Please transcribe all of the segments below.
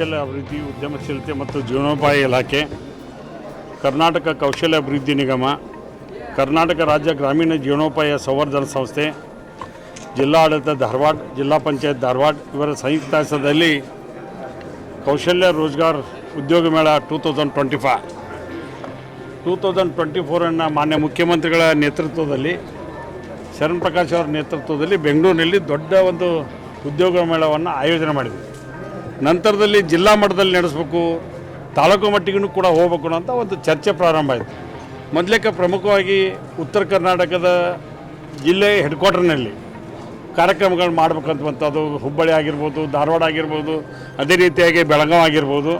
ಕೌಶಲ್ಯ ಅಭಿವೃದ್ಧಿ ಉದ್ಯಮಶೀಲತೆ ಮತ್ತು ಜೀವನೋಪಾಯ ಇಲಾಖೆ, ಕರ್ನಾಟಕ ಕೌಶಲ್ಯ ಅಭಿವೃದ್ಧಿ ನಿಗಮ, ಕರ್ನಾಟಕ ರಾಜ್ಯ ಗ್ರಾಮೀಣ ಜೀವನೋಪಾಯ ಸಂವರ್ಧನ ಸಂಸ್ಥೆ, ಜಿಲ್ಲಾಡಳಿತ ಧಾರವಾಡ, ಜಿಲ್ಲಾ ಪಂಚಾಯತ್ ಧಾರವಾಡ ಇವರ ಸಂಯುಕ್ತಾಶ್ರಯದಲ್ಲಿ ಕೌಶಲ್ಯ ರೋಜ್ಗಾರ್ ಉದ್ಯೋಗ ಮೇಳ 2024 ಮಾನ್ಯ ಮುಖ್ಯಮಂತ್ರಿಗಳ ನೇತೃತ್ವದಲ್ಲಿ, ಶರಣ್ ಪ್ರಕಾಶ್ ಅವರ ನೇತೃತ್ವದಲ್ಲಿ ಬೆಂಗಳೂರಿನಲ್ಲಿ ದೊಡ್ಡ ಒಂದು ಉದ್ಯೋಗ ಮೇಳವನ್ನು ಆಯೋಜನೆ ಮಾಡಿದ್ವಿ. ನಂತರದಲ್ಲಿ ಜಿಲ್ಲಾ ಮಟ್ಟದಲ್ಲಿ ನಡೆಸಬೇಕು, ತಾಲೂಕು ಮಟ್ಟಿಗೂ ಕೂಡ ಹೋಗಬೇಕು ಅಂತ ಒಂದು ಚರ್ಚೆ ಪ್ರಾರಂಭ ಆಯಿತು. ಮೊದಲೇಕ ಪ್ರಮುಖವಾಗಿ ಉತ್ತರ ಕರ್ನಾಟಕದ ಜಿಲ್ಲೆ ಹೆಡ್ ಕ್ವಾರ್ಟರ್ನಲ್ಲಿ ಕಾರ್ಯಕ್ರಮಗಳು ಮಾಡಬೇಕಂತಂಥದ್ದು ಹುಬ್ಬಳ್ಳಿ ಆಗಿರ್ಬೋದು, ಧಾರವಾಡ ಆಗಿರ್ಬೋದು, ಅದೇ ರೀತಿಯಾಗಿ ಬೆಳಗಾವಿ ಆಗಿರ್ಬೋದು.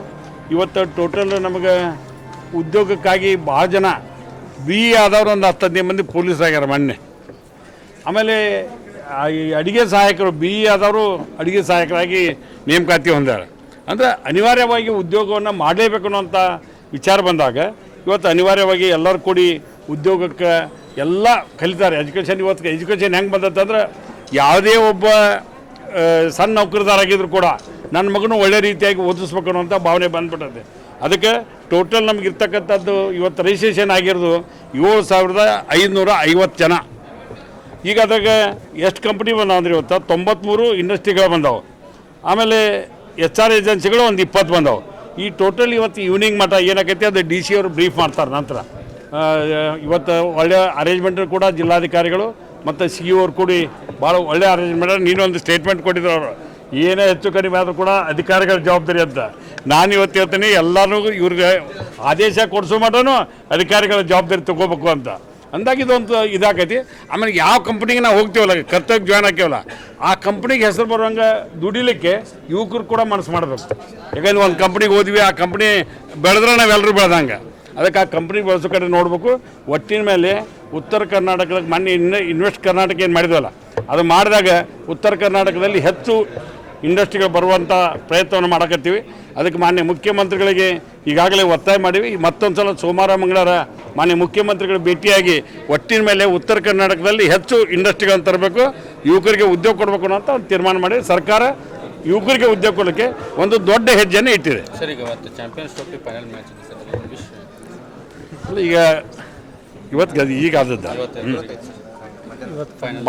ಇವತ್ತು ಟೋಟಲ್ ನಮಗೆ ಉದ್ಯೋಗಕ್ಕಾಗಿ ಭಾಳ ಜನ BE ಆದವರು ಒಂದು 10-15 ಮಂದಿ ಪೊಲೀಸ್ ಆಗ್ಯಾರ ಮೊನ್ನೆ. ಆಮೇಲೆ ಈ ಅಡುಗೆ ಸಹಾಯಕರು BE ಆದವರು ಅಡುಗೆ ಸಹಾಯಕರಾಗಿ ನೇಮಕಾತಿ ಹೊಂದಾರೆ. ಅಂದರೆ ಅನಿವಾರ್ಯವಾಗಿ ಉದ್ಯೋಗವನ್ನು ಮಾಡಲೇಬೇಕು ಅನ್ನೋಂಥ ವಿಚಾರ ಬಂದಾಗ ಇವತ್ತು ಅನಿವಾರ್ಯವಾಗಿ ಎಲ್ಲರೂ ಕೂಡಿ ಉದ್ಯೋಗಕ್ಕೆ ಎಲ್ಲ ಕಲಿತಾರೆ. ಇವತ್ತು ಎಜುಕೇಷನ್ ಹೆಂಗೆ ಬಂದತ್ತಂದ್ರೆ ಯಾವುದೇ ಒಬ್ಬ ಸಣ್ಣ ನೌಕರದಾರಾಗಿದ್ರು ಕೂಡ ನನ್ನ ಮಗನೂ ಒಳ್ಳೆ ರೀತಿಯಾಗಿ ಓದಿಸ್ಬೇಕು ಅನ್ನೋಂಥ ಭಾವನೆ ಬಂದ್ಬಿಟ್ಟದೆ. ಅದಕ್ಕೆ ಟೋಟಲ್ ನಮಗಿರ್ತಕ್ಕಂಥದ್ದು ಇವತ್ತು ರಿಜಿಸ್ಟ್ರೇಷನ್ ಆಗಿರೋದು 7,550 ಜನ. ಈಗ ಅದ್ರಾಗ ಎಷ್ಟು ಕಂಪ್ನಿ ಬಂದಾವ ಅಂದ್ರೆ ಇವತ್ತು 93 ಇಂಡಸ್ಟ್ರಿಗಳು ಬಂದಾವೆ. ಆಮೇಲೆ HR ಏಜೆನ್ಸಿಗಳು ಒಂದು 20 ಬಂದಾವೆ. ಈ ಟೋಟಲ್ ಇವತ್ತು ಈವ್ನಿಂಗ್ ಮಟ್ಟ ಏನಾಕೈತಿ ಅದು DC ಅವರು ಬ್ರೀಫ್ ಮಾಡ್ತಾರೆ. ನಂತರ ಇವತ್ತು ಒಳ್ಳೆಯ ಅರೇಂಜ್ಮೆಂಟ್ ಕೂಡ ಜಿಲ್ಲಾಧಿಕಾರಿಗಳು ಮತ್ತು CEO ಅವ್ರು ಕೂಡಿ ಭಾಳ ಒಳ್ಳೆಯ ಅರೇಂಜ್ಮೆಂಟ್. ನೀನೊಂದು ಸ್ಟೇಟ್ಮೆಂಟ್ ಕೊಟ್ಟಿದ್ರು ಅವರು, ಏನೇ ಹೆಚ್ಚು ಕಡಿಮೆ ಆದರೂ ಕೂಡ ಅಧಿಕಾರಿಗಳ ಜವಾಬ್ದಾರಿ ಅಂತ. ನಾನು ಇವತ್ತು ಹೇಳ್ತೀನಿ ಎಲ್ಲರೂ ಇವ್ರಿಗೆ ಆದೇಶ ಕೊಡಿಸೋ ಮಟನೂ ಅಧಿಕಾರಿಗಳ ಜವಾಬ್ದಾರಿ ತೊಗೋಬೇಕು ಅಂತ ಅಂದಾಗ ಇದೊಂದು ಇದಾಕೈತಿ. ಆಮೇಲೆ ಯಾವ ಕಂಪ್ನಿಗೆ ನಾವು ಹೋಗ್ತೀವಲ್ಲ, ಕರ್ತವ್ಯಕ್ಕೆ ಜಾಯ್ನ್ ಹಾಕ್ತೀವಲ್ಲ, ಆ ಕಂಪ್ನಿಗೆ ಹೆಸರು ಬರುವಂಗೆ ದುಡಿಲಿಕ್ಕೆ ಯುವಕರು ಕೂಡ ಮನಸ್ಸು ಮಾಡಬೇಕು. ಯಾಕಂದ್ರೆ ಒಂದು ಕಂಪ್ನಿಗೆ ಹೋದ್ವಿ, ಆ ಕಂಪ್ನಿ ಬೆಳೆದ್ರೆ ನಾವೆಲ್ಲರೂ ಬೆಳೆದಂಗೆ. ಅದಕ್ಕೆ ಆ ಕಂಪ್ನಿ ಬೆಳೆಸೋ ಕಡೆ ನೋಡಬೇಕು. ಒಟ್ಟಿನ ಮೇಲೆ ಉತ್ತರ ಕರ್ನಾಟಕದ ಮೊನ್ನೆ ಇನ್ವೆಸ್ಟ್ ಕರ್ನಾಟಕ ಏನು ಮಾಡಿದ್ವಲ್ಲ, ಅದು ಮಾಡಿದಾಗ ಉತ್ತರ ಕರ್ನಾಟಕದಲ್ಲಿ ಹೆಚ್ಚು ಇಂಡಸ್ಟ್ರಿಗಳು ಬರುವಂಥ ಪ್ರಯತ್ನವನ್ನು ಮಾಡಕತ್ತೀವಿ. ಅದಕ್ಕೆ ಮಾನ್ಯ ಮುಖ್ಯಮಂತ್ರಿಗಳಿಗೆ ಈಗಾಗಲೇ ಒತ್ತಾಯ ಮಾಡೀವಿ. ಮತ್ತೊಂದು ಸಲ ಸೋಮವಾರ ಮಂಗಳವಾರ ಮಾನ್ಯ ಮುಖ್ಯಮಂತ್ರಿಗಳು ಭೇಟಿಯಾಗಿ ಒಟ್ಟಿನ ಮೇಲೆ ಉತ್ತರ ಕರ್ನಾಟಕದಲ್ಲಿ ಹೆಚ್ಚು ಇಂಡಸ್ಟ್ರಿಗಳನ್ನು ತರಬೇಕು, ಯುವಕರಿಗೆ ಉದ್ಯೋಗ ಕೊಡಬೇಕು ಅನ್ನೋಂಥ ಒಂದು ತೀರ್ಮಾನ ಮಾಡಿ ಸರ್ಕಾರ ಯುವಕರಿಗೆ ಉದ್ಯೋಗ ಕೊಡಲಿಕ್ಕೆ ಒಂದು ದೊಡ್ಡ ಹೆಜ್ಜೆಯನ್ನು ಇಟ್ಟಿದೆ. ಸರ್, ಈಗ ಚಾಂಪಿಯನ್ಸ್ ಟ್ರೋಫಿ ಫೈನಲ್ ಮ್ಯಾಚ್ ಇದೆ ಸರ್, ಈಗ ಇವತ್ತು ಈಗ ಆದದ್ದು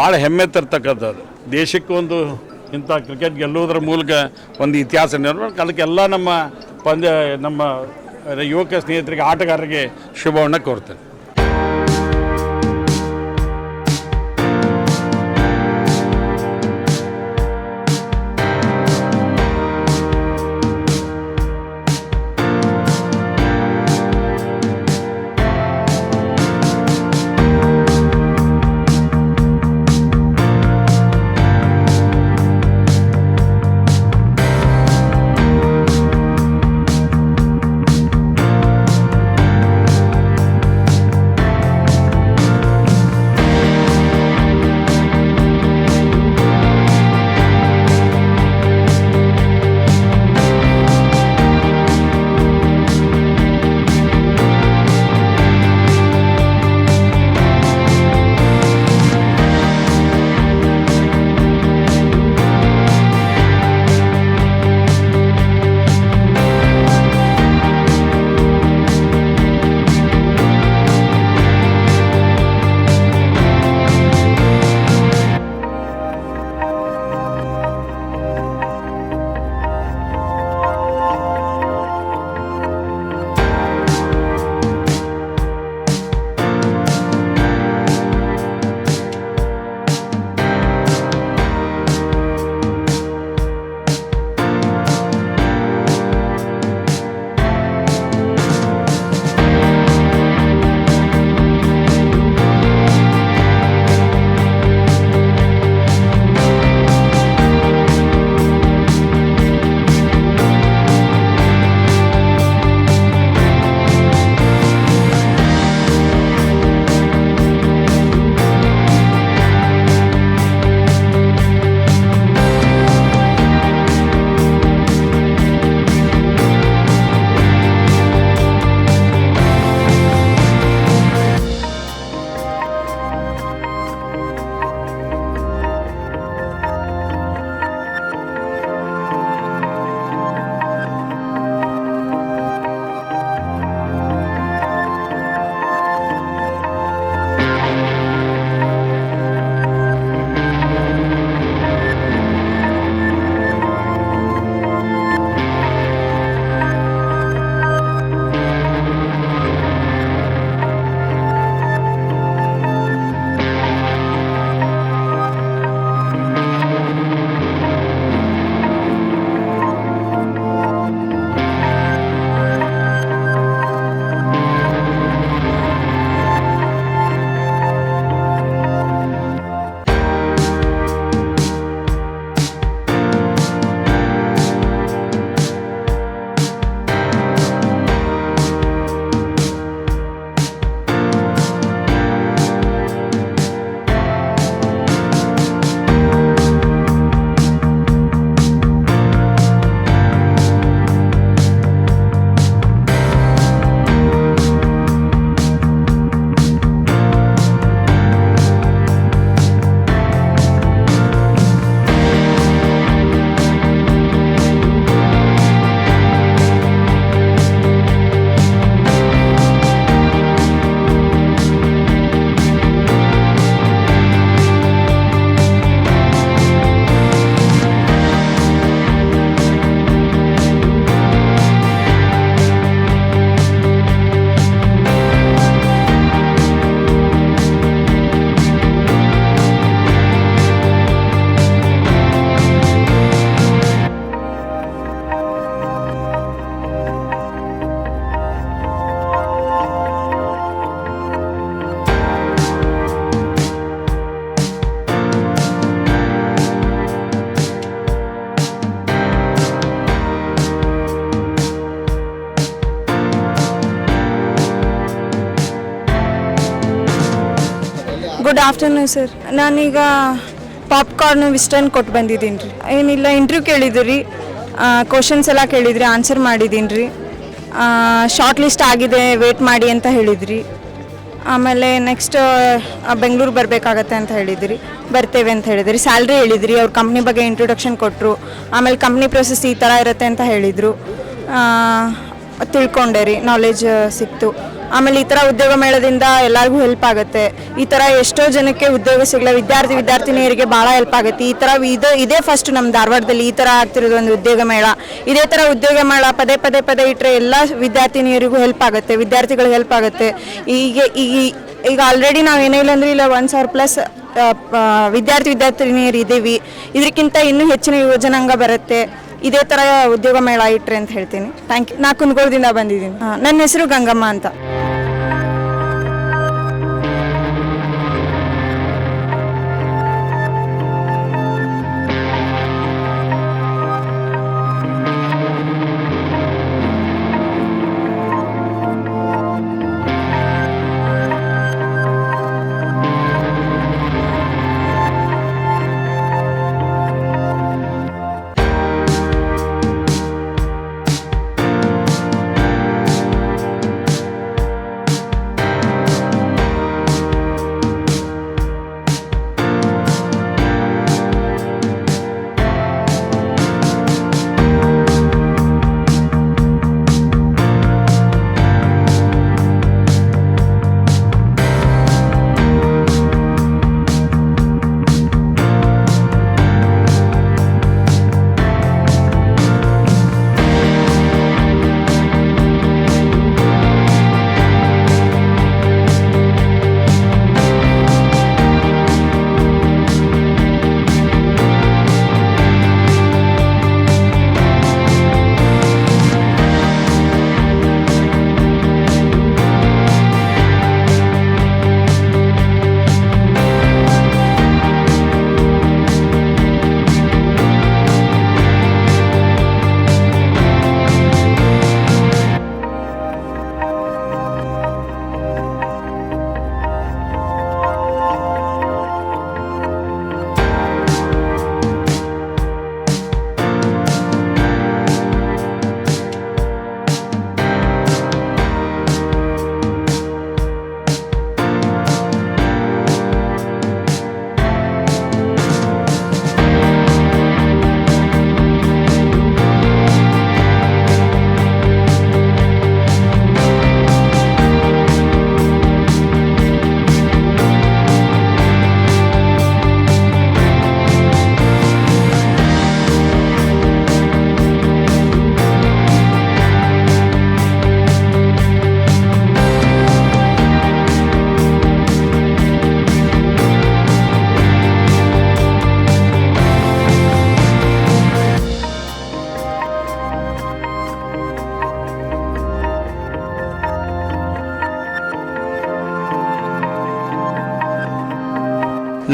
ಭಾಳ ಹೆಮ್ಮೆ ತರ್ತಕ್ಕಂಥದ್ದು. ದೇಶಕ್ಕೆ ಒಂದು ಇಂಥ ಕ್ರಿಕೆಟ್ ಗೆಲ್ಲುವುದರ ಮೂಲಕ ಒಂದು ಇತಿಹಾಸ ನಿರ್ಮಾಣ. ಅದಕ್ಕೆಲ್ಲ ನಮ್ಮ ಯುವಕ ಸ್ನೇಹಿತರಿಗೆ, ಆಟಗಾರರಿಗೆ ಶುಭವನ್ನು ಕೋರ್ತೇನೆ. Good afternoon sir. ನಾನೀಗ ಪಾಪ್ಕಾರ್ನು ವಿಸ್ಟರ್ನ್ ಕೊಟ್ಟು ಬಂದಿದ್ದೀನಿ ರೀ. ಏನಿಲ್ಲ, ಇಂಟರ್ವ್ಯೂ ಕೇಳಿದ್ರಿ, ಕ್ವಶನ್ಸ್ ಎಲ್ಲ ಕೇಳಿದ್ರಿ, ಆನ್ಸರ್ ಮಾಡಿದ್ದೀನಿ ರೀ. ಶಾರ್ಟ್ ಲಿಸ್ಟ್ ಆಗಿದೆ, ವೇಟ್ ಮಾಡಿ ಅಂತ ಹೇಳಿದ್ರಿ. ಆಮೇಲೆ ನೆಕ್ಸ್ಟ್ ಬೆಂಗಳೂರು ಬರಬೇಕಾಗತ್ತೆ ಅಂತ ಹೇಳಿದಿರಿ, ಬರ್ತೇವೆ ಅಂತ ಹೇಳಿದಿರಿ. ಸ್ಯಾಲ್ರಿ ಹೇಳಿದ್ರಿ, ಅವ್ರ ಕಂಪ್ನಿ ಬಗ್ಗೆ ಇಂಟ್ರೊಡಕ್ಷನ್ ಕೊಟ್ಟರು. ಆಮೇಲೆ ಕಂಪ್ನಿ ಪ್ರೊಸೆಸ್ ಈ ಥರ ಇರುತ್ತೆ ಅಂತ ಹೇಳಿದರು. ತಿಳ್ಕೊಂಡೆ ರೀ, ನಾಲೆಜ್ ಸಿಕ್ತು. ಆಮೇಲೆ ಈ ಥರ ಉದ್ಯೋಗ ಮೇಳದಿಂದ ಎಲ್ಲರಿಗೂ ಹೆಲ್ಪ್ ಆಗುತ್ತೆ. ಈ ಥರ ಎಷ್ಟೋ ಜನಕ್ಕೆ ಉದ್ಯೋಗ ಸಿಗಲ್ಲ, ವಿದ್ಯಾರ್ಥಿನಿಯರಿಗೆ ಭಾಳ ಹೆಲ್ಪ್ ಆಗುತ್ತೆ. ಈ ಥರ ಇದೇ ಫಸ್ಟ್ ನಮ್ಮ ಧಾರವಾಡದಲ್ಲಿ ಈ ಥರ ಆಗ್ತಿರೋದು ಒಂದು ಉದ್ಯೋಗ ಮೇಳ. ಇದೇ ಥರ ಉದ್ಯೋಗ ಮೇಳ ಪದೇ ಪದೇ ಪದೇ ಇಟ್ಟರೆ ಎಲ್ಲ ವಿದ್ಯಾರ್ಥಿನಿಯರಿಗೂ ಹೆಲ್ಪ್ ಆಗುತ್ತೆ, ವಿದ್ಯಾರ್ಥಿಗಳಿಗೆ ಹೆಲ್ಪ್ ಆಗುತ್ತೆ. ಈಗ ಆಲ್ರೆಡಿ ನಾವು ಏನೇ ಇಲ್ಲ ಅಂದರೆ ಇಲ್ಲ 1,000+ ವಿದ್ಯಾರ್ಥಿನಿಯರು ಇದ್ದೀವಿ. ಇದಕ್ಕಿಂತ ಇನ್ನೂ ಹೆಚ್ಚಿನ ಯುವಜನಾಂಗ ಬರುತ್ತೆ ಇದೇ ಥರ ಉದ್ಯೋಗ ಮೇಳ ಇಟ್ರೆ ಅಂತ ಹೇಳ್ತೀನಿ. Thank you. ನಾ ಕುಂದಗೋಳದಿಂದ ಬಂದಿದ್ದೀನಿ. ನನ್ನ ಹೆಸರು ಗಂಗಮ್ಮ ಅಂತ.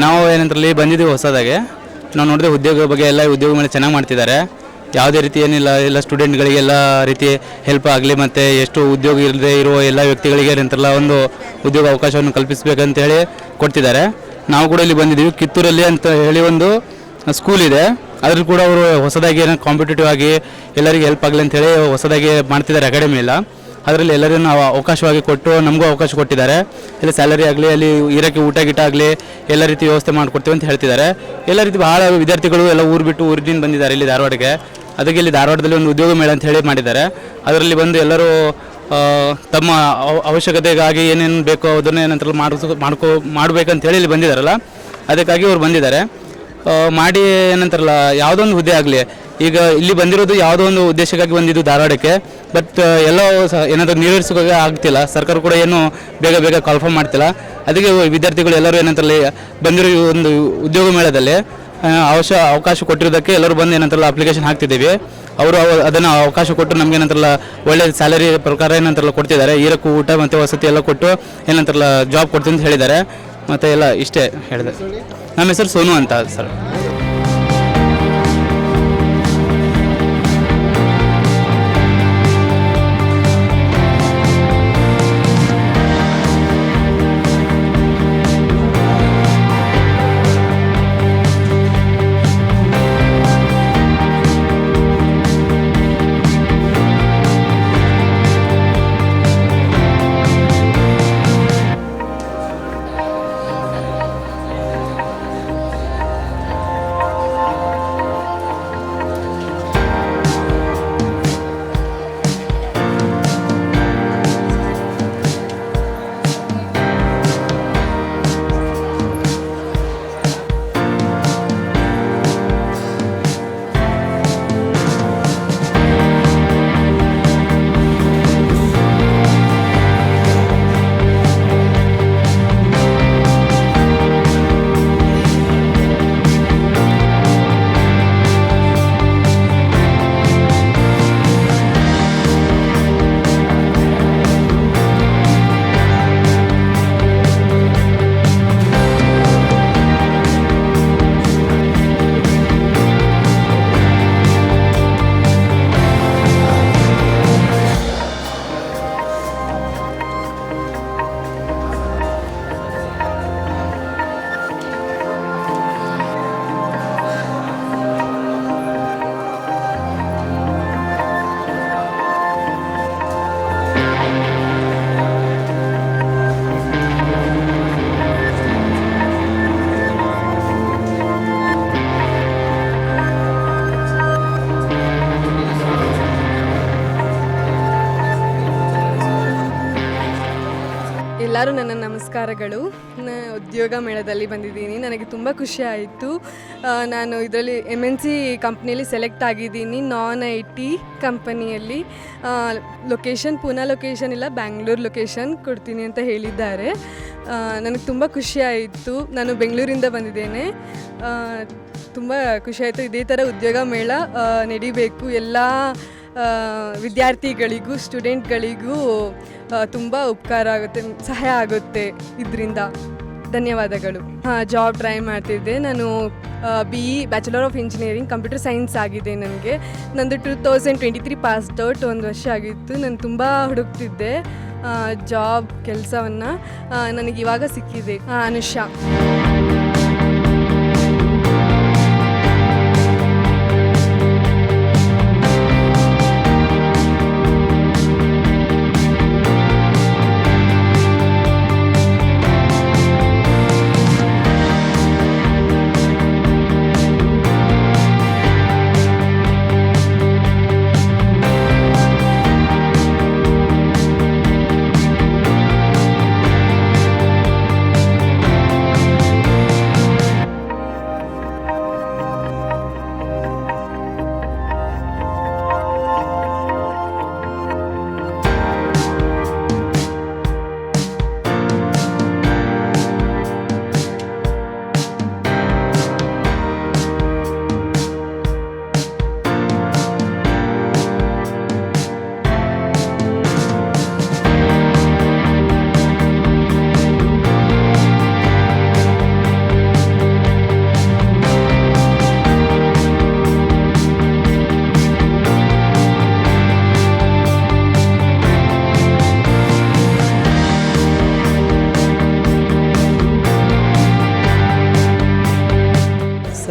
ನಾವು ಏನಂತರಲ್ಲಿ ಬಂದಿದ್ದೀವಿ ಹೊಸದಾಗೆ. ನಾವು ನೋಡಿದ್ರೆ ಉದ್ಯೋಗ ಬಗ್ಗೆ ಎಲ್ಲ ಉದ್ಯೋಗ ಮೇಲೆ ಚೆನ್ನಾಗಿ ಮಾಡ್ತಿದ್ದಾರೆ. ಯಾವುದೇ ರೀತಿ ಏನಿಲ್ಲ, ಎಲ್ಲ ಸ್ಟೂಡೆಂಟ್ಗಳಿಗೆ ಎಲ್ಲ ರೀತಿ ಹೆಲ್ಪ್ ಆಗಲಿ, ಮತ್ತು ಎಷ್ಟು ಉದ್ಯೋಗ ಇಲ್ಲದೆ ಇರುವ ಎಲ್ಲ ವ್ಯಕ್ತಿಗಳಿಗೆ ಏನಂತಾರಲ್ಲ ಒಂದು ಉದ್ಯೋಗ ಅವಕಾಶವನ್ನು ಕಲ್ಪಿಸಬೇಕಂತ ಹೇಳಿ ಕೊಡ್ತಿದ್ದಾರೆ. ನಾವು ಕೂಡ ಇಲ್ಲಿ ಬಂದಿದ್ದೀವಿ. ಕಿತ್ತೂರಲ್ಲಿ ಅಂತ ಹೇಳಿ ಒಂದು ಸ್ಕೂಲ್ ಇದೆ, ಅದ್ರಲ್ಲಿ ಕೂಡ ಅವರು ಹೊಸದಾಗಿ ಏನೋ ಕಾಂಪಿಟೇಟಿವ್ ಆಗಿ ಎಲ್ಲರಿಗೆ ಹೆಲ್ಪ್ ಆಗಲಿ ಅಂತೇಳಿ ಹೊಸದಾಗಿ ಮಾಡ್ತಿದ್ದಾರೆ ಅಕಾಡೆಮಿ ಎಲ್ಲ. ಅದರಲ್ಲಿ ಎಲ್ಲರನ್ನು ಅವಕಾಶವಾಗಿ ಕೊಟ್ಟು ನಮಗೂ ಅವಕಾಶ ಕೊಟ್ಟಿದ್ದಾರೆ. ಇಲ್ಲಿ ಸ್ಯಾಲರಿ ಆಗಲಿ, ಅಲ್ಲಿ ಇರೋಕ್ಕೆ ಊಟ ಗೀಟ ಆಗಲಿ ಎಲ್ಲ ರೀತಿ ವ್ಯವಸ್ಥೆ ಮಾಡಿಕೊಡ್ತೀವಿ ಅಂತ ಹೇಳ್ತಿದ್ದಾರೆ. ಎಲ್ಲ ರೀತಿ ಭಾಳ ವಿದ್ಯಾರ್ಥಿಗಳು ಎಲ್ಲ ಊರು ಬಿಟ್ಟು ಊರಿನಿಂದ ಬಂದಿದ್ದಾರೆ ಇಲ್ಲಿ ಧಾರವಾಡಕ್ಕೆ. ಅದಕ್ಕೆ ಇಲ್ಲಿ ಧಾರವಾಡದಲ್ಲಿ ಒಂದು ಉದ್ಯೋಗ ಮೇಳ ಅಂತ ಹೇಳಿ ಮಾಡಿದ್ದಾರೆ. ಅದರಲ್ಲಿ ಬಂದು ಎಲ್ಲರೂ ತಮ್ಮ ಅವಶ್ಯಕತೆಗಾಗಿ ಏನೇನು ಬೇಕೋ ಅದನ್ನು ಏನಂತ ಮಾಡಬೇಕಂತ ಹೇಳಿ ಇಲ್ಲಿ ಬಂದಿದ್ದಾರಲ್ಲ, ಅದಕ್ಕಾಗಿ ಅವ್ರು ಬಂದಿದ್ದಾರೆ. ಮಾಡಿ ಏನಂತಾರಲ್ಲ ಯಾವುದೋ ಒಂದು ಹುದ್ದೆ ಆಗಲಿ, ಈಗ ಇಲ್ಲಿ ಬಂದಿರೋದು ಯಾವುದೋ ಒಂದು ಉದ್ದೇಶಕ್ಕಾಗಿ ಬಂದಿದ್ದು ಧಾರವಾಡಕ್ಕೆ. ಬಟ್ ಎಲ್ಲ ಏನಾದರೂ ನಿರ್ವಹಿಸೋಕೆ ಆಗ್ತಿಲ್ಲ, ಸರ್ಕಾರ ಕೂಡ ಏನು ಬೇಗ ಕಾಲ್ಫಾರ್ಮ್ ಮಾಡ್ತಿಲ್ಲ. ಅದಕ್ಕೆ ವಿದ್ಯಾರ್ಥಿಗಳು ಎಲ್ಲರೂ ಏನಂತಾರಲ್ಲ ಬಂದಿರೋ ಈ ಒಂದು ಉದ್ಯೋಗ ಮೇಳದಲ್ಲಿ ಅವಕಾಶ ಕೊಟ್ಟಿರೋದಕ್ಕೆ ಎಲ್ಲರೂ ಬಂದು ಏನಂತಾರಲ್ಲ ಅಪ್ಲಿಕೇಶನ್ ಹಾಕ್ತಿದ್ದೀವಿ. ಅವರು ಅದನ್ನು ಅವಕಾಶ ಕೊಟ್ಟು ನಮ್ಗೆ ಏನಂತಾರಲ್ಲ ಒಳ್ಳೆ ಸ್ಯಾಲರಿ ಪ್ರಕಾರ ಏನಂತಾರಲ್ಲ ಕೊಡ್ತಿದ್ದಾರೆ. ಇರೋಕ್ಕೂ ಊಟ ಮತ್ತು ವಸತಿ ಎಲ್ಲ ಕೊಟ್ಟು ಏನಂತಾರಲ್ಲ ಜಾಬ್ ಕೊಡ್ತೀನಿ ಅಂತ ಹೇಳಿದ್ದಾರೆ. ಮತ್ತು ಎಲ್ಲ ಇಷ್ಟೇ ಹೇಳಿದೆ. ನಮ್ಮ ಹೆಸರು ಸೋನು ಅಂತ ಸರ್. ಎಲ್ಲರೂ ನನ್ನ ನಮಸ್ಕಾರಗಳು. ಉದ್ಯೋಗ ಮೇಳದಲ್ಲಿ ಬಂದಿದ್ದೀನಿ. ನನಗೆ ತುಂಬ ಖುಷಿ ಆಯಿತು. ನಾನು ಇದರಲ್ಲಿ MNC ಕಂಪ್ನಿಯಲ್ಲಿ ಸೆಲೆಕ್ಟ್ ಆಗಿದ್ದೀನಿ. ನಾನ್ IT ಕಂಪನಿಯಲ್ಲಿ. ಲೊಕೇಶನ್ ಪೂನಾ ಲೊಕೇಶನ್ ಇಲ್ಲ, ಬ್ಯಾಂಗ್ಳೂರು ಲೊಕೇಶನ್ ಕೊಡ್ತೀನಿ ಅಂತ ಹೇಳಿದ್ದಾರೆ. ನನಗೆ ತುಂಬ ಖುಷಿ ಆಯಿತು. ನಾನು ಬೆಂಗಳೂರಿಂದ ಬಂದಿದ್ದೇನೆ. ತುಂಬ ಖುಷಿ ಆಯಿತು. ಇದೇ ಥರ ಉದ್ಯೋಗ ಮೇಳ ನಡಿಬೇಕು. ಎಲ್ಲ ವಿದ್ಯಾರ್ಥಿಗಳಿಗೂ ಸ್ಟೂಡೆಂಟ್ಗಳಿಗೂ ತುಂಬ ಉಪಕಾರ ಆಗುತ್ತೆ, ಸಹಾಯ ಆಗುತ್ತೆ ಇದರಿಂದ. ಧನ್ಯವಾದಗಳು. ಜಾಬ್ ಟ್ರೈ ಮಾಡ್ತಿದ್ದೆ. ನಾನು BE bachelor of engineering computer science ಆಗಿದೆ ನನಗೆ. ನಂದು 2023 ಪಾಸ್ಡ್ ಔಟ್, 1 ವರ್ಷ ಆಗಿತ್ತು. ನಾನು ತುಂಬ ಹುಡುಕ್ತಿದ್ದೆ ಜಾಬ್ ಕೆಲಸವನ್ನು. ನನಗಿವಾಗ ಸಿಕ್ಕಿದೆ. ಅನುಷಾ.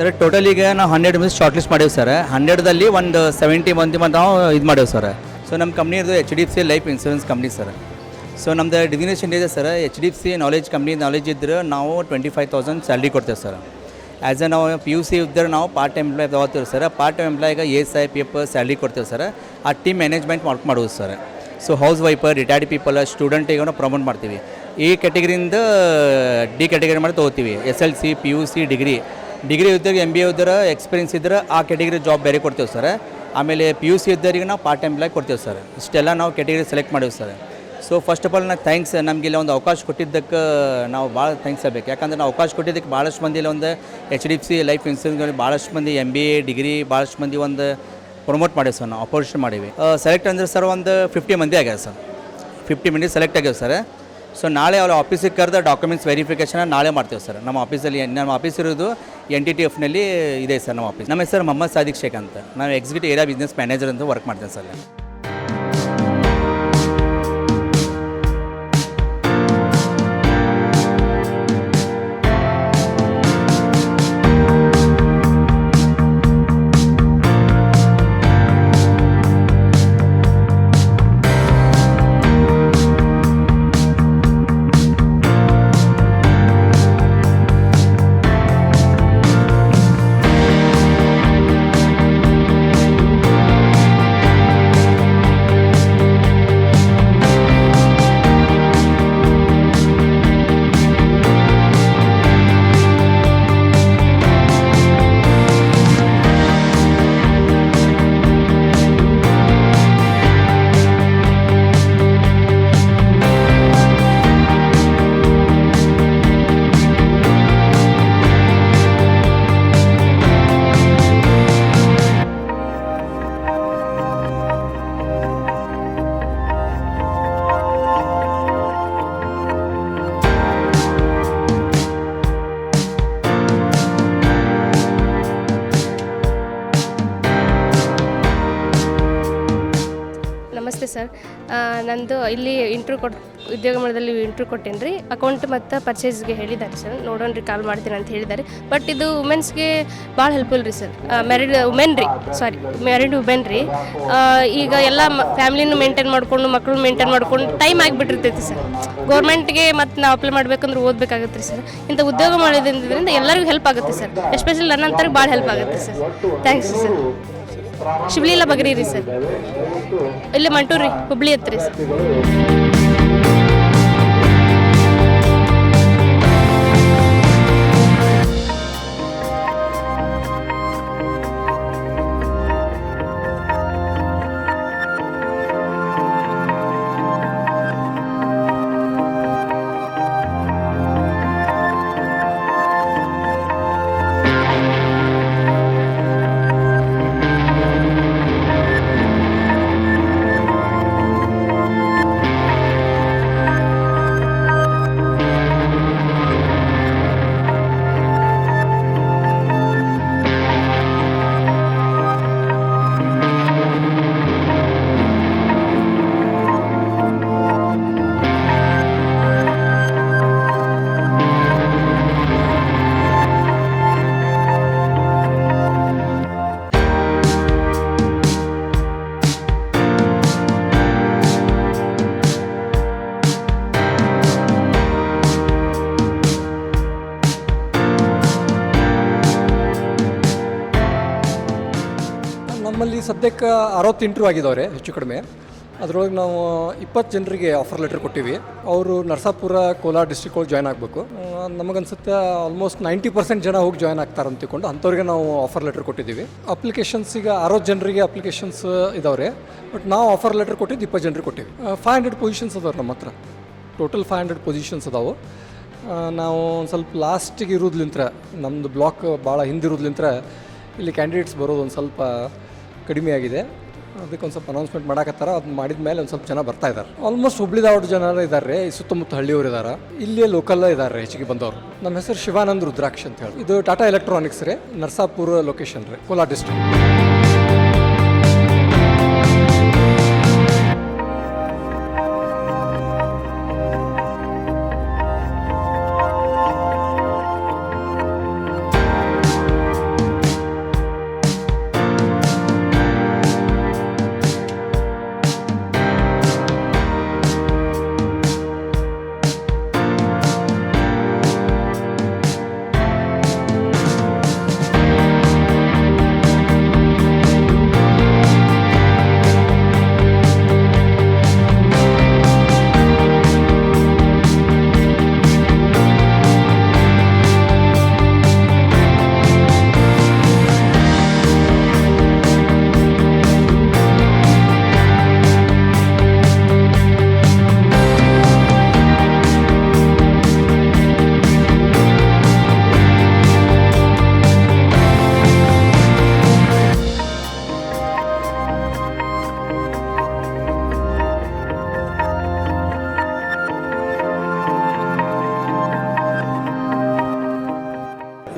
ಸರ್ ಟೋಟಲ್ ಈಗ ನಾವು 100 ಮಿಸ್ ಶಾರ್ಟ್ ಲಿಸ್ಟ್ ಮಾಡೇವಿ ಸರ್. 100ದಲ್ಲಿ ಒಂದು 70 ಮಂದಿ ನಾವು ಇದು ಮಾಡೇವಿ ಸರ್. ಸೊ ನಮ್ಮ ಕಂಪ್ನಿ ಇರೋದು HDFC life insurance company sir. So ನಮ್ಮದು ಡಿಸಿಗ್ನೇಷನ್ ಇದೆ sir. HDFC knowledge company knowledge ಇದ್ದರೆ ನಾವು 25,000 ಸ್ಯಾಲ್ರಿ ಕೊಡ್ತೇವೆ ಸರ್. ಆ್ಯಸ್ ಎ ನಾವು PUC ಇದ್ದರೆ ನಾವು ಪಾರ್ಟ್ ಟೈಮ್ ಎಂಪ್ಲಾಯ್ ತಗೋತೀವಿ ಸರ್. ಪಾರ್ಟ್ ಟೈಮ್ ಎಂಪ್ಲಾಯ್ಗೆ ASI PF ಸ್ಯಾಲ್ರಿ ಕೊಡ್ತೇವೆ ಸರ್. ಆ ಟೀಮ್ ಮ್ಯಾನೇಜ್ಮೆಂಟ್ ಮಾಡೋದು ಸರ್. ಸೊ ಹೌಸ್ ವೈಫರ್, ರಿಟೈರ್ಡ್ ಪೀಪಲ್, ಸ್ಟೂಡೆಂಟಿಗೆ ನಾವು ಪ್ರಮೋಟ್ ಮಾಡ್ತೀವಿ. ಈ ಕ್ಯಾಟಗರಿಯಿಂದ D ಕ್ಯಾಟಗರಿ ಮಾಡಿ ತೊಗೋತೀವಿ. SLC, PUC, ಡಿಗ್ರಿ ಇದ್ದರೆ MBA ಇದ್ದರೆ ಎಕ್ಸ್ಪೀರಿಯನ್ಸ್ ಇದ್ದರೆ ಆ ಕ್ಯಾಟಗರಿ ಜಾಬ್ ಬೇರೆ ಕೊಡ್ತೇವೆ ಸರ್. ಆಮೇಲೆ PUC ಇದ್ದವರಿಗೆ ನಾವು ಪಾರ್ಟ್ ಟೈಮ್ ಎಂಪ್ಲಾಯ್ ಕೊಡ್ತೇವೆ ಸರ್. ಇಷ್ಟೆಲ್ಲ ನಾವು ಕ್ಯಾಟಗರಿ ಸೆಲೆಕ್ಟ್ ಮಾಡೇವಿ sir. So first of all ನಾನು ಥ್ಯಾಂಕ್ಸ್, ನಮಗೆ ಇಲ್ಲಿ ಒಂದು ಅವಕಾಶ ಕೊಟ್ಟಿದ್ದಕ್ಕೆ ನಾವು ಭಾಳ ಥ್ಯಾಂಕ್ಸ್ ಆಗಬೇಕು. ಯಾಕಂದ್ರೆ ನಾವು ಅವಕಾಶ ಕೊಟ್ಟಿದ್ದಕ್ಕೆ ಭಾಳಷ್ಟು ಮಂದಿ ಇಲ್ಲಿ ಒಂದು HDFC ಲೈಫ್ ಇನ್ಶೂರೆನ್ಸ್ ಭಾಳಷ್ಟು ಮಂದಿ MBA ಡಿಗ್ರಿ ಭಾಳಷ್ಟು ಮಂದಿ ಒಂದು ಪ್ರಮೋಟ್ ಮಾಡೇವಿ ಸರ್. ನಾವು ಅಪೋರ್ಚುನಿಟಿ ಮಾಡೀವಿ. ಸೆಲೆಕ್ಟ್ ಅಂದರೆ ಸರ್ ಒಂದು 50 ಮಂದಿ ಆಗ್ಯಾವ ಸರ್. 50 ಮಂದಿ ಸೆಲೆಕ್ಟ್ ಆಗ್ಯಾವ ಸರ್. ಸೊ ನಾಳೆ ಅವ್ರ ಆಫೀಸಿಗೆ ಕರೆದ ಡಾಕ್ಯುಮೆಂಟ್ಸ್ ವೆರಿಫಿಕೇಷನ್ ನಾಳೆ ಮಾಡ್ತೇವೆ ಸರ್. ನಮ್ಮ ಆಫೀಸಲ್ಲಿ ನಮ್ಮ ಆಫೀಸ್ ಇರೋದು NTTFನಲ್ಲಿ ಇದೆ ಸರ್ ನಮ್ಮ ಆಫೀಸ್. ನಮ್ಮ ಹೆಸರು ಮೊಹಮ್ಮದ್ ಸಾದಿಕ್ ಶೇಖ್ ಅಂತ. ನಾವು ಎಕ್ಸಿಕ್ಯೂಟಿವ್ ಏರಿಯಾ ಬಿಸ್ನೆಸ್ ಮ್ಯಾನೇಜರ್ ಅಂತ ವರ್ಕ್ ಮಾಡ್ತೇನೆ ಸರ್. ನಮಸ್ತೆ ಸರ್. ನಂದು ಇಲ್ಲಿ ಉದ್ಯೋಗ ಮೇಳದಲ್ಲಿ ಇಂಟ್ರ್ಯೂ ಕೊಟ್ಟೇನಿ ರೀ. ಅಕೌಂಟ್ ಮತ್ತು ಪರ್ಚೇಸ್ಗೆ ಹೇಳಿದ್ದಾರೆ ಸರ್. ನೋಡೋಣ ರೀ, ಕಾಲ್ ಮಾಡ್ತೀನಿ ಅಂತ ಹೇಳಿದ್ದಾರೆ. ಬಟ್ ಇದು ವುಮೆನ್ಸ್ಗೆ ಭಾಳ ಹೆಲ್ಪ್ಫುಲ್ ರೀ ಸರ್. ಮ್ಯಾರಿಡ್ ವುಮೆನ್ ರೀ. ಈಗ ಎಲ್ಲ ಫ್ಯಾಮಿಲಿನೂ ಮೇಂಟೈನ್ ಮಾಡಿಕೊಂಡು ಮಕ್ಕಳು ಮೇಂಟೈನ್ ಮಾಡ್ಕೊಂಡು ಟೈಮ್ ಆಗಿಬಿಟ್ಟಿರ್ತೈತಿ ಸರ್. ಗೌರ್ಮೆಂಟ್ಗೆ ಮತ್ತು ನಾವು ಅಪ್ಲೈ ಮಾಡ್ಬೇಕಂದ್ರೆ ಓದಬೇಕಾಗುತ್ತೆ ರೀ ಸರ್. ಇಂಥ ಉದ್ಯೋಗ ಮಾಡೋದ್ರಿಂದ ಎಲ್ಲರಿಗೂ ಹೆಲ್ಪ್ ಆಗುತ್ತೆ ಸರ್. ಎಸ್ಪೆಷಲಿ ನನ್ನಂತರ ಭಾಳ ಹೆಲ್ಪ್ ಆಗುತ್ತೆ sir. Thanks sir. Shivaleela Bagri ರೀ ಸರ್. ಇಲ್ಲೇ ಮಂಟೂರು ರೀ, ಹುಬ್ಳಿ ಹತ್ರ ರೀ ಸರ್. ಸದ್ಯಕ್ಕೆ 60 ಇಂಟ್ರ್ಯೂ ಆಗಿದ್ದಾವ್ರೆ ಹೆಚ್ಚು ಕಡಿಮೆ. ಅದರೊಳಗೆ ನಾವು 20 ಜನರಿಗೆ ಆಫರ್ ಲೆಟರ್ ಕೊಟ್ಟಿವಿ. ಅವರು ನರಸಾಪುರ ಕೋಲಾರ ಡಿಸ್ಟ್ರಿಕ್ಟ್ ಒಳಗೆ ಜಾಯ್ನ್ ಆಗಬೇಕು. ನಮಗನ್ಸುತ್ತೆ ಆಲ್ಮೋಸ್ಟ್ 90% ಜನ ಹೋಗಿ ಜಾಯ್ನ್ ಆಗ್ತಾರೆ ಅಂತ ತಿಳ್ಕೊಂಡು ಅಂಥವ್ರಿಗೆ ನಾವು ಆಫರ್ ಲೆಟರ್ ಕೊಟ್ಟಿದ್ದೀವಿ. ಅಪ್ಲಿಕೇಶನ್ಸ್ ಈಗ 60 ಜನರಿಗೆ ಅಪ್ಲಿಕೇಶನ್ಸ್ ಇದಾವ್ರೆ. ಬಟ್ ನಾವು ಆಫರ್ ಲೆಟರ್ ಕೊಟ್ಟಿದ್ದು 20 ಜನರಿಗೆ ಕೊಟ್ಟಿವಿ. 500 ಪೊಸಿಷನ್ಸ್ ಅದಾವೆ ನಮ್ಮ ಹತ್ರ. ಟೋಟಲ್ 500 ಪೊಸಿಷನ್ಸ್ ಅದಾವೆ. ನಾವು ಒಂದು ಸ್ವಲ್ಪ ಲಾಸ್ಟಿಗೆ ಇರೋದ್ಲಿಂತ್ರ ನಮ್ಮದು ಬ್ಲಾಕ್ ಭಾಳ ಹಿಂದಿರೋದ್ಲಿಂತ್ರ ಇಲ್ಲಿ ಕ್ಯಾಂಡಿಡೇಟ್ಸ್ ಬರೋದು ಒಂದು ಸ್ವಲ್ಪ ಕಡಿಮೆ ಆಗಿದೆ. ಅದಕ್ಕೆ ಒಂದು ಸ್ವಲ್ಪ ಅನೌನ್ಸ್ಮೆಂಟ್ ಮಾಡಕತ್ತಾರ. ಅದು ಮಾಡಿದ ಮೇಲೆ ಒಂದು ಸ್ವಲ್ಪ ಜನ ಬರ್ತಾ ಇದ್ದಾರೆ. ಆಲ್ಮೋಸ್ಟ್ ಹುಬ್ಳಿದಾವಟ್ ಜನ ಇದ್ದಾರೆ, ಸುತ್ತಮುತ್ತ ಹಳ್ಳಿಯವರು ಇದ್ದಾರೆ, ಇಲ್ಲೇ ಲೋಕಲ್ ಇದ್ದಾರೆ ಹೆಚ್ಚಿಗೆ ಬಂದವರು. ನಮ್ಮ ಹೆಸರು ಶಿವಾನಂದ್ ರುದ್ರಾಕ್ಷ್ ಅಂತ ಹೇಳಿ. ಇದು ಟಾಟಾ ಎಲೆಕ್ಟ್ರಾನಿಕ್ಸ್ ರೀ, ನರಸಾಪುರ ಲೊಕೇಶನ್ ರೀ, ಕೋಲಾರ ಡಿಸ್ಟ್ರಿಕ್ಟ್.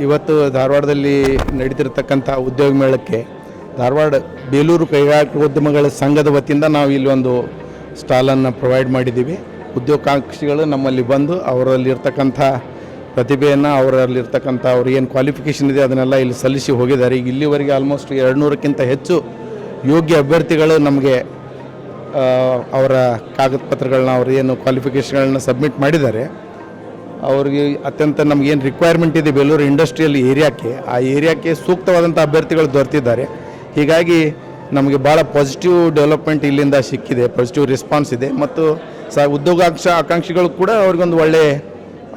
ಇವತ್ತು ಧಾರವಾಡದಲ್ಲಿ ನಡೀತಿರ್ತಕ್ಕಂಥ ಉದ್ಯೋಗ ಮೇಳಕ್ಕೆ ಧಾರವಾಡ ಬೇಲೂರು ಕೈಗಾರಿಕೋದ್ಯಮಗಳ ಸಂಘದ ವತಿಯಿಂದ ನಾವು ಇಲ್ಲಿ ಒಂದು ಸ್ಟಾಲನ್ನು ಪ್ರೊವೈಡ್ ಮಾಡಿದ್ದೀವಿ. ಉದ್ಯೋಗಾಕಾಂಕ್ಷಿಗಳು ನಮ್ಮಲ್ಲಿ ಬಂದು ಅವರಲ್ಲಿರ್ತಕ್ಕಂಥ ಪ್ರತಿಭೆಯನ್ನು, ಅವರಲ್ಲಿರ್ತಕ್ಕಂಥ ಅವ್ರು ಏನು ಕ್ವಾಲಿಫಿಕೇಷನ್ ಇದೆ ಅದನ್ನೆಲ್ಲ ಇಲ್ಲಿ ಸಲ್ಲಿಸಿ ಹೋಗಿದ್ದಾರೆ. ಈಗ ಇಲ್ಲಿವರೆಗೆ ಆಲ್ಮೋಸ್ಟ್ 200ಕ್ಕಿಂತ ಹೆಚ್ಚು ಯೋಗ್ಯ ಅಭ್ಯರ್ಥಿಗಳು ನಮಗೆ ಅವರ ಕಾಗದ ಪತ್ರಗಳನ್ನ, ಅವ್ರು ಏನು ಕ್ವಾಲಿಫಿಕೇಷನ್ಗಳನ್ನ ಸಬ್ಮಿಟ್ ಮಾಡಿದ್ದಾರೆ. ಅವ್ರಿಗೆ ಅತ್ಯಂತ ನಮಗೇನು ರಿಕ್ವೈರ್ಮೆಂಟ್ ಇದೆ ಬೇಲೂರು ಇಂಡಸ್ಟ್ರಿಯಲ್ ಏರಿಯಾಕ್ಕೆ, ಆ ಏರಿಯಾಕ್ಕೆ ಸೂಕ್ತವಾದಂಥ ಅಭ್ಯರ್ಥಿಗಳು ದೊರೆತಿದ್ದಾರೆ. ಹೀಗಾಗಿ ನಮಗೆ ಭಾಳ ಪಾಸಿಟಿವ್ ಡೆವಲಪ್ಮೆಂಟ್ ಇಲ್ಲಿಂದ ಸಿಕ್ಕಿದೆ, ಪಾಸಿಟಿವ್ ರೆಸ್ಪಾನ್ಸ್ ಇದೆ. ಮತ್ತು ಆಕಾಂಕ್ಷಿಗಳು ಕೂಡ ಅವ್ರಿಗೊಂದು ಒಳ್ಳೆಯ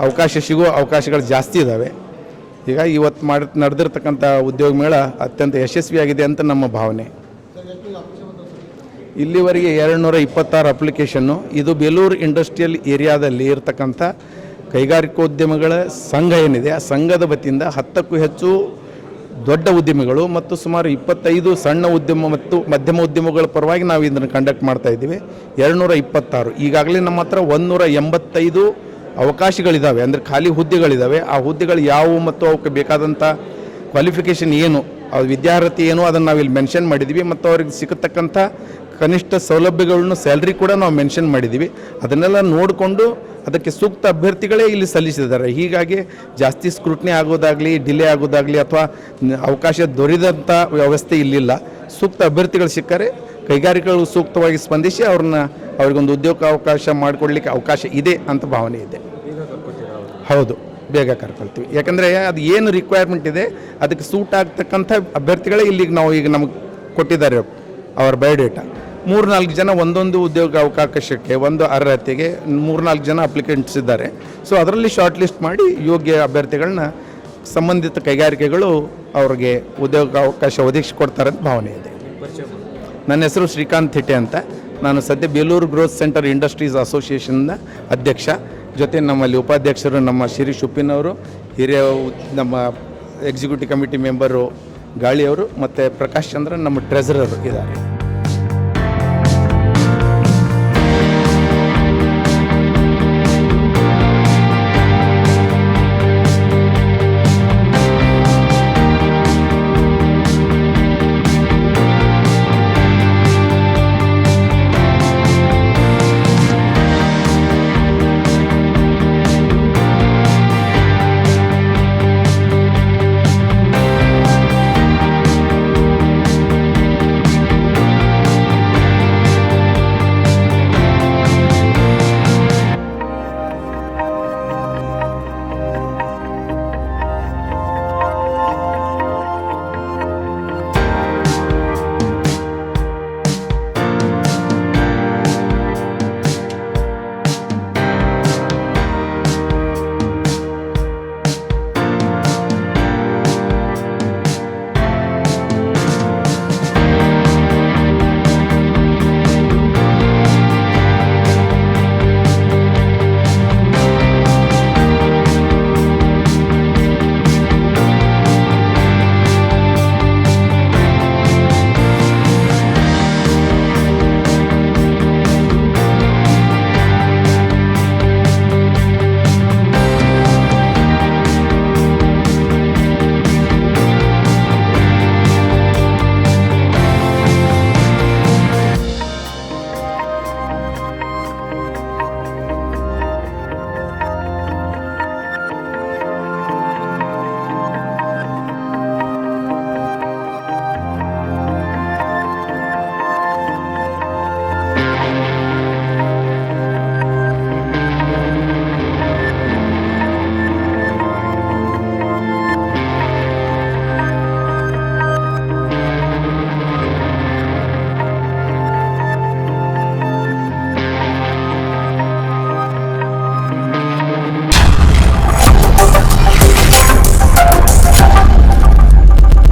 ಅವಕಾಶ ಸಿಗೋ ಅವಕಾಶಗಳು ಜಾಸ್ತಿ ಇದ್ದಾವೆ. ಹೀಗಾಗಿ ಇವತ್ತು ನಡೆದಿರ್ತಕ್ಕಂಥ ಉದ್ಯೋಗ ಮೇಳ ಅತ್ಯಂತ ಯಶಸ್ವಿಯಾಗಿದೆ ಅಂತ ನಮ್ಮ ಭಾವನೆ. ಇಲ್ಲಿವರೆಗೆ 226 ಅಪ್ಲಿಕೇಶನ್ನು. ಇದು ಬೇಲೂರು ಇಂಡಸ್ಟ್ರಿಯಲ್ ಏರಿಯಾದಲ್ಲಿ ಇರತಕ್ಕಂಥ ಕೈಗಾರಿಕೋದ್ಯಮಗಳ ಸಂಘ ಏನಿದೆ, ಆ ಸಂಘದ ವತಿಯಿಂದ 10ಕ್ಕೂ ಹೆಚ್ಚು ದೊಡ್ಡ ಉದ್ಯಮಿಗಳು ಮತ್ತು ಸುಮಾರು 25 ಸಣ್ಣ ಉದ್ಯಮ ಮತ್ತು ಮಧ್ಯಮ ಉದ್ಯಮಗಳ ಪರವಾಗಿ ನಾವು ಇದನ್ನು ಕಂಡಕ್ಟ್ ಮಾಡ್ತಾ ಇದ್ದೀವಿ. 226 ಈಗಾಗಲೇ ನಮ್ಮ ಹತ್ರ 185 ಅವಕಾಶಗಳಿದ್ದಾವೆ, ಅಂದರೆ ಖಾಲಿ ಹುದ್ದೆಗಳಿದ್ದಾವೆ. ಆ ಹುದ್ದೆಗಳು ಯಾವುವು ಮತ್ತು ಅವಕ್ಕೆ ಬೇಕಾದಂಥ ಕ್ವಾಲಿಫಿಕೇಷನ್ ಏನು, ಅದು ವಿದ್ಯಾರ್ಹತೆ ಏನು, ಅದನ್ನು ನಾವು ಇಲ್ಲಿ ಮೆನ್ಷನ್ ಮಾಡಿದ್ದೀವಿ. ಮತ್ತು ಅವ್ರಿಗೆ ಸಿಗತಕ್ಕಂಥ ಕನಿಷ್ಠ ಸೌಲಭ್ಯಗಳನ್ನು, ಸ್ಯಾಲ್ರಿ ಕೂಡ ನಾವು ಮೆನ್ಷನ್ ಮಾಡಿದ್ದೀವಿ. ಅದನ್ನೆಲ್ಲ ನೋಡಿಕೊಂಡು ಅದಕ್ಕೆ ಸೂಕ್ತ ಅಭ್ಯರ್ಥಿಗಳೇ ಇಲ್ಲಿ ಸಲ್ಲಿಸಿದ್ದಾರೆ. ಹೀಗಾಗಿ ಜಾಸ್ತಿ ಸ್ಕ್ರೂಟ್ನಿ ಆಗೋದಾಗಲಿ, ಡಿಲೇ ಆಗೋದಾಗಲಿ ಅಥವಾ ಅವಕಾಶ ದೊರೆದಂಥ ವ್ಯವಸ್ಥೆ ಇಲ್ಲಿಲ್ಲ. ಸೂಕ್ತ ಅಭ್ಯರ್ಥಿಗಳು ಸಿಕ್ಕರೆ ಕೈಗಾರಿಕೆಗಳು ಸೂಕ್ತವಾಗಿ ಸ್ಪಂದಿಸಿ ಅವ್ರಿಗೊಂದು ಉದ್ಯೋಗ ಅವಕಾಶ ಮಾಡಿಕೊಡ್ಲಿಕ್ಕೆ ಅವಕಾಶ ಇದೆ ಅಂತ ಭಾವನೆ ಇದೆ. ಹೌದು, ಬೇಗ ಕರ್ಕೊಳ್ತೀವಿ. ಯಾಕಂದರೆ ಅದು ಏನು ರಿಕ್ವೈರ್ಮೆಂಟ್ ಇದೆ ಅದಕ್ಕೆ ಸೂಟ್ ಆಗ್ತಕ್ಕಂಥ ಅಭ್ಯರ್ಥಿಗಳೇ ಇಲ್ಲಿಗೆ ನಮಗೆ ಕೊಟ್ಟಿದ್ದಾರೆ ಅವರ ಬಯೋಡೇಟಾ. 3-4 ಜನ ಒಂದೊಂದು ಉದ್ಯೋಗ ಅವಕಾಶಕ್ಕೆ, ಒಂದು ಅರ್ಹತೆಗೆ 3-4 ಜನ ಅಪ್ಲಿಕೆಂಟ್ಸ್ ಇದ್ದಾರೆ. ಸೊ ಅದರಲ್ಲಿ ಶಾರ್ಟ್ ಲಿಸ್ಟ್ ಮಾಡಿ ಯೋಗ್ಯ ಅಭ್ಯರ್ಥಿಗಳನ್ನ ಸಂಬಂಧಿತ ಕೈಗಾರಿಕೆಗಳು ಅವ್ರಿಗೆ ಉದ್ಯೋಗ ಅವಕಾಶ ಒದಗಿಸಿಕೊಡ್ತಾರೆ ಅಂತ ಭಾವನೆ ಇದೆ. ನನ್ನ ಹೆಸರು ಶ್ರೀಕಾಂತ್ ಥಿಟ್ಟೆ ಅಂತ. ನಾನು ಸದ್ಯ ಬೇಲೂರು ಗ್ರೋತ್ ಸೆಂಟರ್ ಇಂಡಸ್ಟ್ರೀಸ್ ಅಸೋಸಿಯೇಷನ್ನ ಅಧ್ಯಕ್ಷ. ಜೊತೆ ನಮ್ಮಲ್ಲಿ ಉಪಾಧ್ಯಕ್ಷರು ನಮ್ಮ ಶಿರೀಶ್ ಉಪ್ಪಿನವರು, ಹಿರಿಯ ನಮ್ಮ ಎಕ್ಸಿಕ್ಯೂಟಿವ್ ಕಮಿಟಿ ಮೆಂಬರು ಗಾಳಿಯವರು ಮತ್ತು ಪ್ರಕಾಶ್ ಚಂದ್ರ ನಮ್ಮ ಟ್ರೆಸರರು ಇದ್ದಾರೆ.